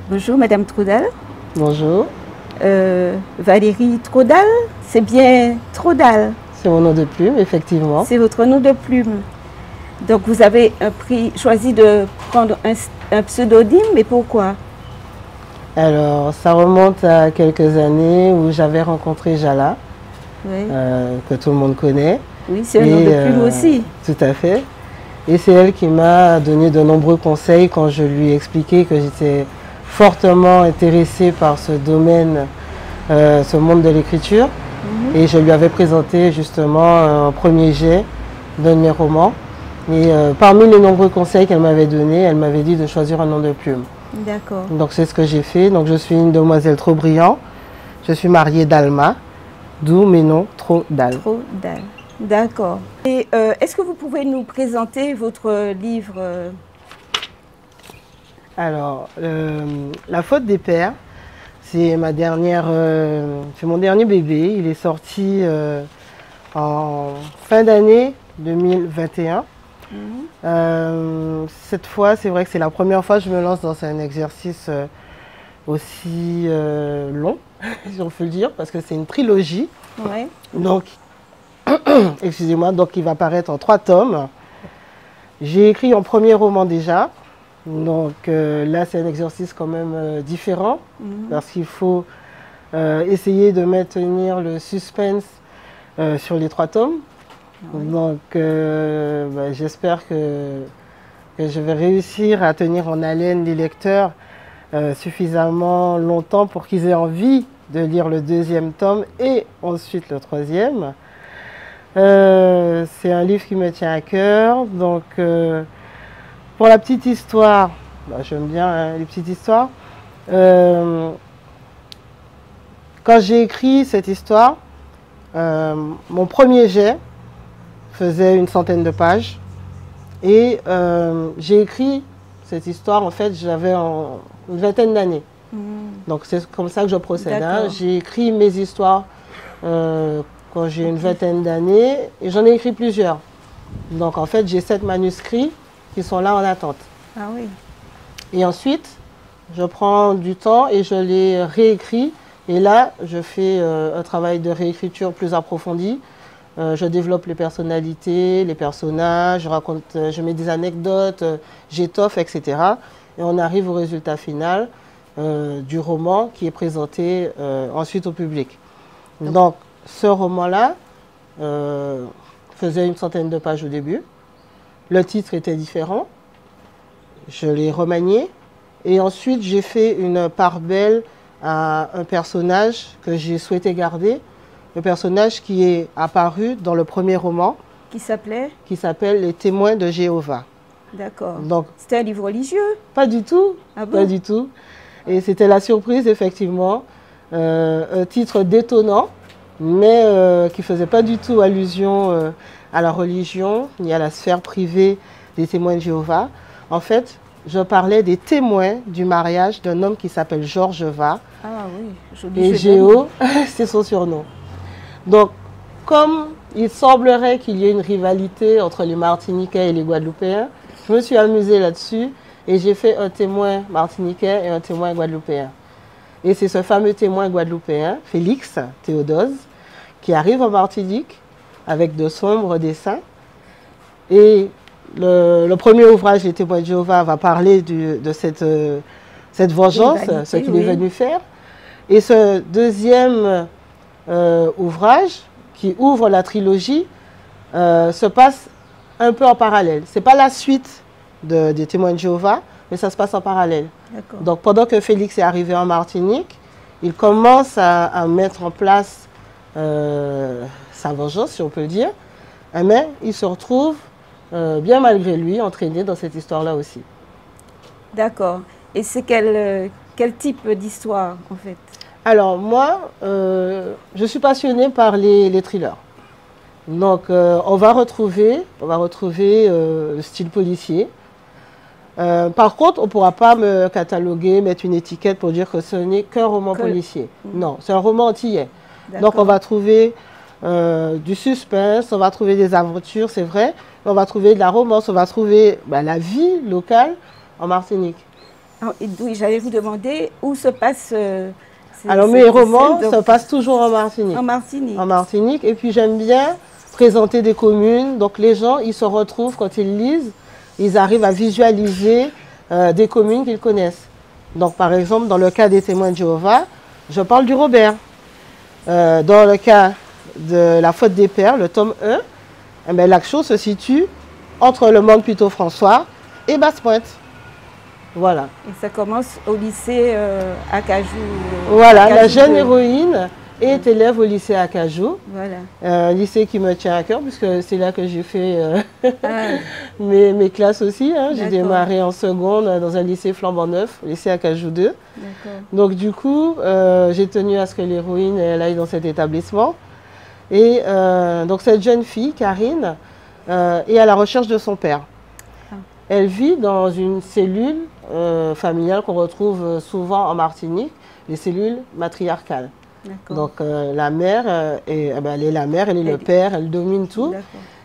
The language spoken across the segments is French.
Bonjour Madame Trodal. Bonjour. Valérie Trodal, c'est bien Trodal. C'est mon nom de plume, effectivement. C'est votre nom de plume. Donc vous avez choisi de prendre un pseudonyme, mais pourquoi? Alors, ça remonte à quelques années où j'avais rencontré Jala, Oui, que tout le monde connaît. oui, c'est un nom de plume aussi. Tout à fait. Et c'est elle qui m'a donné de nombreux conseils quand je lui ai expliqué que j'étais fortement intéressée par ce domaine, ce monde de l'écriture. Et je lui avais présenté justement un premier jet d'un de mes romans. Et parmi les nombreux conseils qu'elle m'avait donnés, elle m'avait dit de choisir un nom de plume. D'accord. Donc c'est ce que j'ai fait. Donc je suis une demoiselle Trobriand. Je suis mariée d'Alma, d'où mes noms Trodal. Trodal. D'accord. Et est-ce que vous pouvez nous présenter votre livre? Alors, La faute des pères, c'est mon dernier bébé. Il est sorti en fin d'année 2021. Cette fois, c'est vrai que c'est la première fois que je me lance dans un exercice aussi long, si on peut le dire, parce que c'est une trilogie. Oui. Donc, excusez-moi, donc il va paraître en 3 tomes. J'ai écrit un premier roman déjà. Donc là, c'est un exercice quand même différent, parce qu'il faut essayer de maintenir le suspense sur les 3 tomes. Oui. Donc j'espère que je vais réussir à tenir en haleine les lecteurs suffisamment longtemps pour qu'ils aient envie de lire le 2e tome et ensuite le 3e. C'est un livre qui me tient à cœur. Donc pour la petite histoire, j'aime bien les petites histoires. Quand j'ai écrit cette histoire, mon premier jet faisait une centaine de pages. Et j'ai écrit cette histoire, en fait, j'avais une vingtaine d'années. Donc c'est comme ça que je procède. Hein. J'ai écrit mes histoires quand j'ai une vingtaine d'années et j'en ai écrit plusieurs. Donc en fait, j'ai 7 manuscrits qui sont là en attente. Ah oui. Et ensuite, je prends du temps et je les réécris. Et là, je fais un travail de réécriture plus approfondi. Je développe les personnalités, les personnages, je mets des anecdotes, j'étoffe, etc. Et on arrive au résultat final du roman qui est présenté ensuite au public. Donc, ce roman-là faisait une centaine de pages au début. Le titre était différent. Je l'ai remanié. Et ensuite, j'ai fait une part belle à un personnage que j'ai souhaité garder. Le personnage qui est apparu dans le premier roman. Qui s'appelait? Qui s'appelle Les Témoins de Jéhovah. D'accord. Donc, c'était un livre religieux? Pas du tout. Ah bon? Pas du tout. Et c'était la surprise, effectivement. Un titre détonnant, mais qui ne faisait pas du tout allusion à la religion, ni à la sphère privée des témoins de Jéhovah. En fait, je parlais des témoins du mariage d'un homme qui s'appelle Georges Va. Ah oui, joli. Et Géo, c'est son surnom. Donc, comme il semblerait qu'il y ait une rivalité entre les Martiniquais et les Guadeloupéens, je me suis amusée là-dessus et j'ai fait un témoin martiniquais et un témoin guadeloupéen. Et c'est ce fameux témoin guadeloupéen, Félix Théodose, qui arrive en Martinique avec de sombres dessins. Et le premier ouvrage, Les Témoins de Jéhovah, va parler de cette vengeance, ce qu'il est venu faire. Et ce deuxième ouvrage, qui ouvre la trilogie, se passe un peu en parallèle. Ce n'est pas la suite des Témoins de Jéhovah, mais ça se passe en parallèle. Donc pendant que Félix est arrivé en Martinique, il commence à mettre en place sa vengeance, si on peut le dire, mais il se retrouve, bien malgré lui, entraîné dans cette histoire-là aussi. D'accord. Et c'est quel type d'histoire, en fait? Alors moi, je suis passionnée par les thrillers. Donc on va retrouver le style policier. Par contre, on ne pourra pas me cataloguer, mettre une étiquette pour dire que ce n'est qu'un roman policier. Non, c'est un roman antillais. Donc on va trouver du suspense, on va trouver des aventures, c'est vrai. On va trouver de la romance, on va trouver la vie locale en Martinique. Oui, j'allais vous demander où se passe... Alors mes romans se passent toujours en Martinique. En Martinique. En Martinique. Et puis j'aime bien présenter des communes. Donc les gens, ils se retrouvent quand ils lisent, ils arrivent à visualiser des communes qu'ils connaissent. Donc par exemple, dans le cas des témoins de Jéhovah, je parle du Robert. Dans le cas de la faute des pères, le tome 1, eh bien, l'action se situe entre le Monde Puteaux-François et Basse-Pointe. Voilà. Et ça commence au lycée Acajou. Voilà, Acajou la jeune héroïne est élève au lycée Acajou. Voilà. Un lycée qui me tient à cœur puisque c'est là que j'ai fait mes classes aussi. Hein. J'ai démarré en seconde dans un lycée flambant neuf, au lycée Acajou 2. Donc du coup, j'ai tenu à ce que l'héroïne aille dans cet établissement. Et donc cette jeune fille, Karine, est à la recherche de son père. Elle vit dans une cellule familiale qu'on retrouve souvent en Martinique, les cellules matriarcales. Donc la mère, elle est la mère, elle est le père, elle domine tout.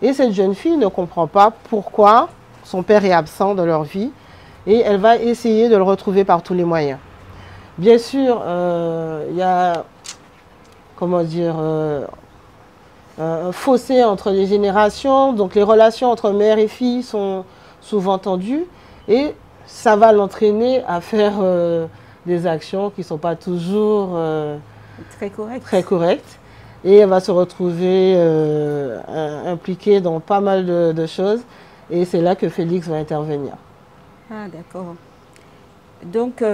Et cette jeune fille ne comprend pas pourquoi son père est absent de leur vie et elle va essayer de le retrouver par tous les moyens. Bien sûr, il y a, comment dire, un fossé entre les générations, donc les relations entre mère et fille sont souvent tendues et ça va l'entraîner à faire des actions qui ne sont pas toujours très correctes. Et elle va se retrouver impliquée dans pas mal de choses et c'est là que Félix va intervenir. Ah d'accord. Donc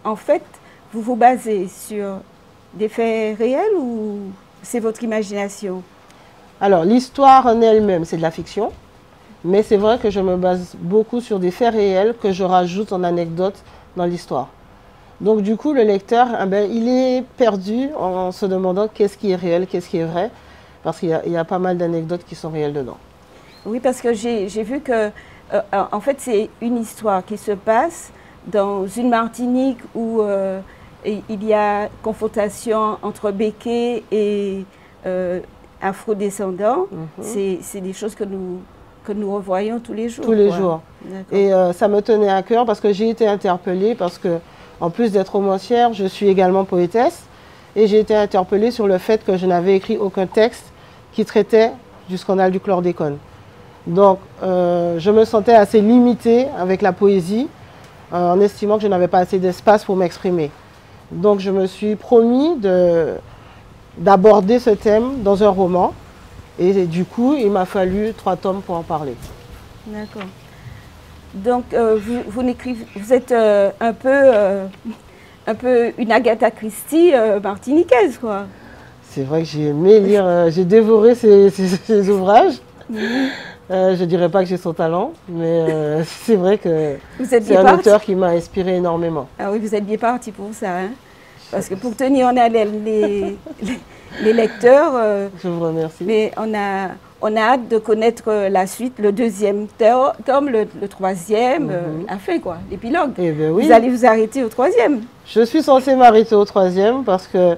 en fait, vous vous basez sur des faits réels ou c'est votre imagination? Alors l'histoire en elle-même, c'est de la fiction. Mais c'est vrai que je me base beaucoup sur des faits réels que je rajoute en anecdote dans l'histoire. Donc du coup, le lecteur, il est perdu en se demandant qu'est-ce qui est réel, qu'est-ce qui est vrai, parce qu'il y a pas mal d'anecdotes qui sont réelles dedans. Oui, parce que j'ai vu que, en fait, c'est une histoire qui se passe dans une Martinique où il y a confrontation entre Béké et afrodescendants. C'est des choses que nous revoyons tous les jours. Tous les jours. Et ça me tenait à cœur parce que j'ai été interpellée, parce que en plus d'être romancière, je suis également poétesse. Et j'ai été interpellée sur le fait que je n'avais écrit aucun texte qui traitait du scandale du chlordécone. Donc je me sentais assez limitée avec la poésie, en estimant que je n'avais pas assez d'espace pour m'exprimer. Donc je me suis promis d'aborder ce thème dans un roman. Et du coup, il m'a fallu 3 tomes pour en parler. D'accord. Donc, vous êtes un peu une Agatha Christie martiniquaise, quoi. C'est vrai que j'ai aimé lire, j'ai dévoré ces ouvrages. Je ne dirais pas que j'ai son talent, mais c'est vrai que c'est un auteur qui m'a inspiré énormément. Ah oui, vous êtes bien parti pour ça, hein? Parce que pour tenir en haleine les lecteurs, je vous remercie. Mais on a hâte de connaître la suite, le 2e tome, le 3e, la fin, quoi, l'épilogue. Eh bien, oui. Vous allez vous arrêter au 3e. Je suis censée m'arrêter au 3e parce que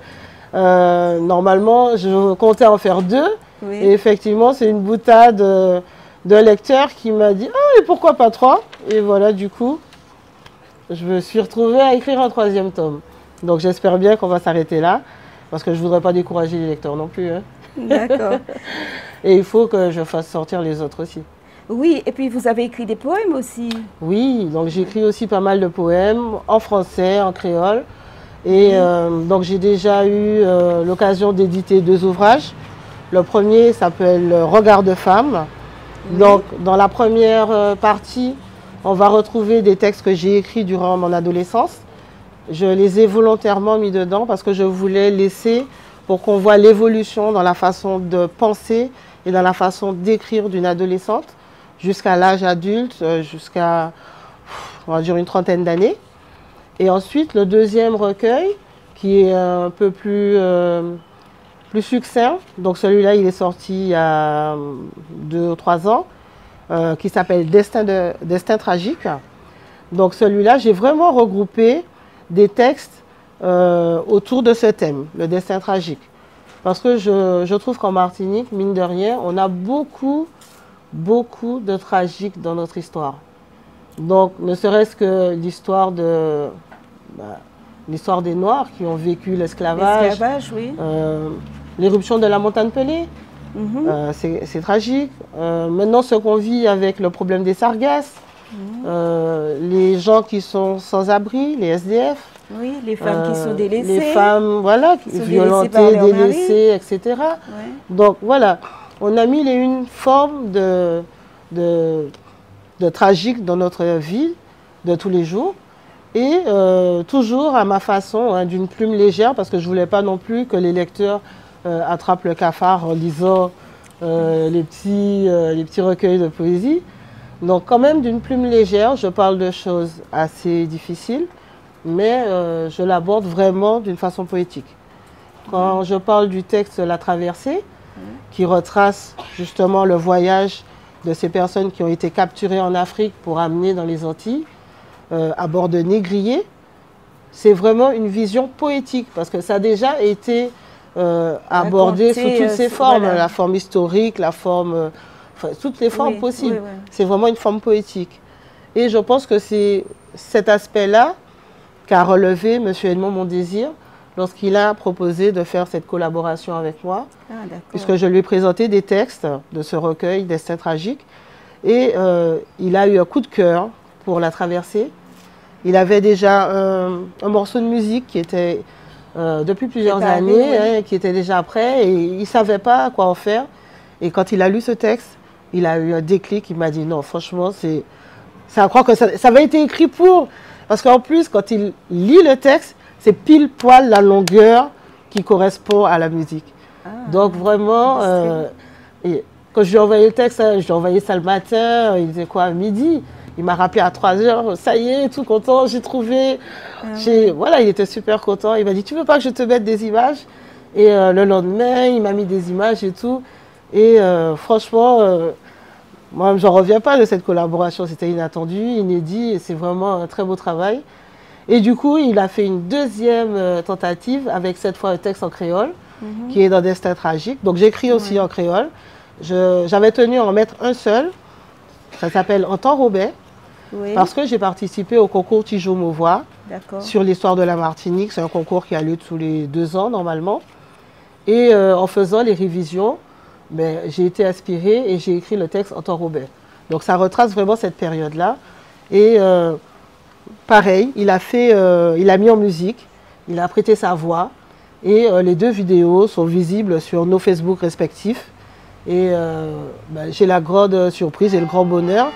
normalement, je comptais en faire 2. Oui. Et effectivement, c'est une boutade d'un lecteur qui m'a dit « Ah, et pourquoi pas 3 ?» Et voilà, du coup, je me suis retrouvée à écrire un 3e tome. Donc j'espère bien qu'on va s'arrêter là. Parce que je ne voudrais pas décourager les lecteurs non plus. Hein. D'accord. Et il faut que je fasse sortir les autres aussi. Oui, et puis vous avez écrit des poèmes aussi. Oui, donc j'écris aussi pas mal de poèmes en français, en créole. Et donc j'ai déjà eu l'occasion d'éditer 2 ouvrages. Le premier s'appelle Regard de femme. Donc dans la première partie, on va retrouver des textes que j'ai écrits durant mon adolescence. Je les ai volontairement mis dedans parce que je voulais laisser pour qu'on voit l'évolution dans la façon de penser et dans la façon d'écrire d'une adolescente jusqu'à l'âge adulte, jusqu'à, on va dire, une trentaine d'années. Et ensuite, le 2e recueil, qui est un peu plus succinct, donc celui-là, il est sorti il y a 2 ou 3 ans, qui s'appelle Destin tragique. Donc celui-là, j'ai vraiment regroupé des textes autour de ce thème, le destin tragique. Parce que je trouve qu'en Martinique, mine de rien, on a beaucoup de tragique dans notre histoire. Donc, ne serait-ce que l'histoire l'histoire des Noirs qui ont vécu l'esclavage. L'esclavage, oui. L'éruption de la montagne Pelée, c'est tragique. Maintenant, ce qu'on vit avec le problème des sargasses, les gens qui sont sans abri, les SDF. Oui, les femmes qui sont délaissées. Les femmes, voilà, violentées, délaissées, etc. Ouais. Donc, voilà, on a mis une forme de tragique dans notre vie de tous les jours. Et toujours à ma façon, hein, d'une plume légère, parce que je ne voulais pas non plus que les lecteurs attrapent le cafard en lisant les petits recueils de poésie. Donc quand même d'une plume légère, je parle de choses assez difficiles, mais je l'aborde vraiment d'une façon poétique. Quand je parle du texte La Traversée, qui retrace justement le voyage de ces personnes qui ont été capturées en Afrique pour amener dans les Antilles, à bord de négriers, c'est vraiment une vision poétique, parce que ça a déjà été abordé sous toutes ses formes, voilà. La forme historique, la forme, enfin, toutes les formes possibles. Oui, oui. C'est vraiment une forme poétique. Et je pense que c'est cet aspect-là qu'a relevé M. Edmond Mondésir lorsqu'il a proposé de faire cette collaboration avec moi, puisque je lui ai présenté des textes de ce recueil, Destin tragique, et il a eu un coup de cœur pour La Traversée. Il avait déjà un morceau de musique qui était depuis plusieurs années, hein, qui était déjà prêt, et il ne savait pas quoi en faire. Et quand il a lu ce texte, il a eu un déclic, il m'a dit non, franchement, c'est à croire que ça avait été écrit pour... Parce qu'en plus, quand il lit le texte, c'est pile poil la longueur qui correspond à la musique. Donc vraiment, et quand je lui ai envoyé le texte, hein, je lui ai envoyé ça le matin, il disait quoi, à midi. Il m'a rappelé à 3 heures, ça y est, tout content, j'ai trouvé. Voilà, il était super content. Il m'a dit, tu veux pas que je te mette des images? Et le lendemain, il m'a mis des images et tout. Et franchement, moi, j'en reviens pas de cette collaboration. C'était inattendu, inédit, et c'est vraiment un très beau travail. Et du coup, il a fait une deuxième tentative avec cette fois un texte en créole, qui est dans Destin tragique. Donc j'écris aussi en créole. J'avais tenu à en mettre un seul. Ça s'appelle En temps Robert. Parce que j'ai participé au concours Tijo Mauvois sur l'histoire de la Martinique. C'est un concours qui a lieu tous les 2 ans normalement. Et en faisant les révisions, j'ai été inspirée et j'ai écrit le texte En temps Robert. Donc ça retrace vraiment cette période-là. Et pareil, il a mis en musique, il a prêté sa voix. Et les 2 vidéos sont visibles sur nos Facebook respectifs. Et j'ai la grande surprise et le grand bonheur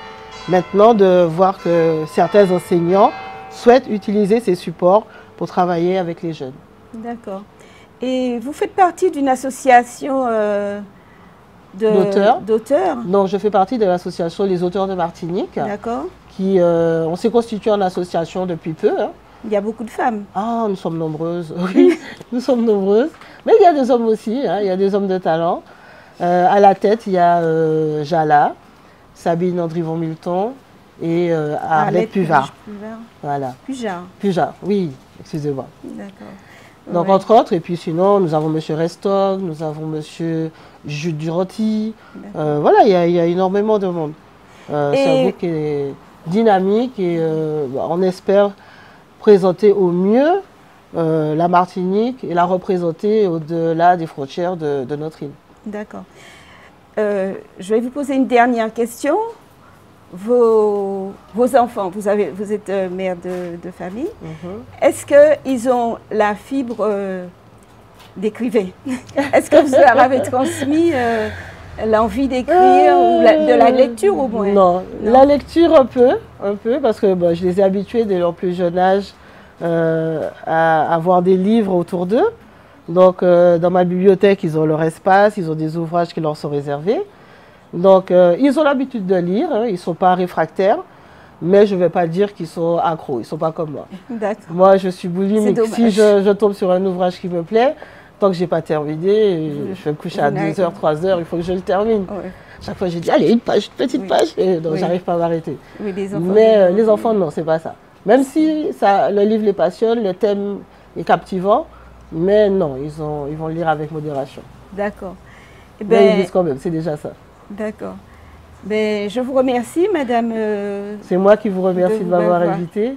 maintenant de voir que certains enseignants souhaitent utiliser ces supports pour travailler avec les jeunes. D'accord. Et vous faites partie d'une association d'auteurs? Non, je fais partie de l'association Les Auteurs de Martinique. D'accord. On s'est constitué en association depuis peu. Hein. Il y a beaucoup de femmes. Ah, nous sommes nombreuses, oui, nous sommes nombreuses. Mais il y a des hommes aussi, hein, il y a des hommes de talent. À la tête, il y a Jala, Sabine Andrivon-Milton et Arlette Puvard. Voilà. Pujard, oui, excusez-moi. D'accord. Donc, entre autres, et puis sinon, nous avons M. Restock, nous avons M. Jules Duranty. Voilà, il y a énormément de monde. C'est un groupe qui est dynamique et on espère présenter au mieux la Martinique et la représenter au-delà des frontières de notre île. D'accord. Je vais vous poser une dernière question. Vos enfants, vous êtes mère de famille. Est-ce qu'ils ont la fibre d'écrivain? Est-ce que vous leur avez transmis l'envie d'écrire ou de la lecture au moins? Non, la lecture un peu parce que je les ai habitués dès leur plus jeune âge à avoir des livres autour d'eux. Donc, dans ma bibliothèque, ils ont leur espace, ils ont des ouvrages qui leur sont réservés. Donc, ils ont l'habitude de lire, hein, ils ne sont pas réfractaires, mais je ne vais pas dire qu'ils sont accros, ils ne sont pas comme moi. Moi, je suis boulimique. Si je tombe sur un ouvrage qui me plaît, tant que je n'ai pas terminé, je vais me coucher à 2h, 3h, il faut que je le termine. Chaque fois, je dis, allez, une page, une petite page, et donc j'arrive pas à m'arrêter. Mais les enfants, non, c'est pas ça. Même si le livre les passionne, le thème est captivant, mais non, ils vont le lire avec modération. D'accord. Mais ils lisent quand même, c'est déjà ça. D'accord. Ben, je vous remercie, Madame. C'est moi qui vous remercie de m'avoir m'avoir invité.